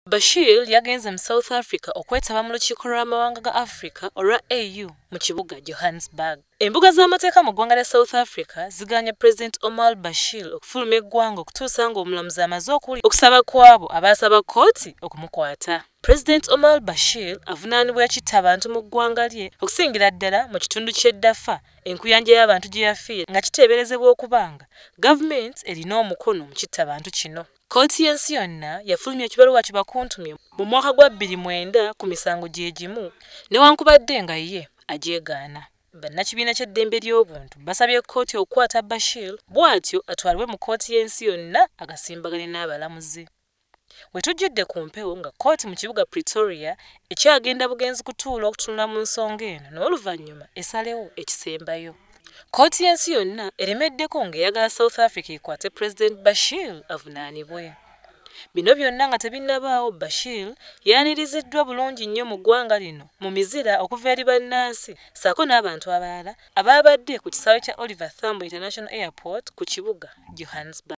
Bashir yagenze mu South Africa okwetaba mu lukiiko lw'amawanga ga Africa olwa AU mu kibuga Johannesburg. Embuga z'amateeka mu ggwanga lya South Africa ziganye President Omar Bashir okufuluma eggwanga okutuusa ng'omulamuzi amaze okusaba kw'abo abaasaba kkooti okumukwata. President Omar Bashir avunaanibwa ekitta abantu mu ggwanga lye okusingira ddala mu kitundu ky'eddafa enkuyanja y'abantu gye yafiira nga kiteeberezebwa okubanga gavumenti erina omukono mu kitta bantu kino. Kkooti y'ensi yonna yafulumya ekibaluwa kibakuntumye mu mwaka gwa 2009 ku misango gye gimu newankubadde nga ye agyegaana. Bannakibiina ky'eddembe ly'obuntu basabye kkooti okukwata Bashir bw'atyo atwalibwe mu kkooti y'ensi yonna agasimbagane n'abalamuzi. We tujjudde ku mpewo nga kkooti mu kibuga Pretoria ekyagenda bugenzi kutuula okutunula mu nsonga eno n'oluvannyuma esalewo ekisembayo. Kkooti y'ensi yonna eremeddeko ng'eyagala South Africa ekwate President Bashir avunaanibwe. Bino byonna nga tebinnabaawo, Bashir yaaniriziddwa bulungi nnyo mu ggwanga lino mu mizira okuva eri bannansi ssaako n'abantu abalala abaabadde ku kisaawe kya Oliver Tambo International Airport ku kibuga Johannesburg.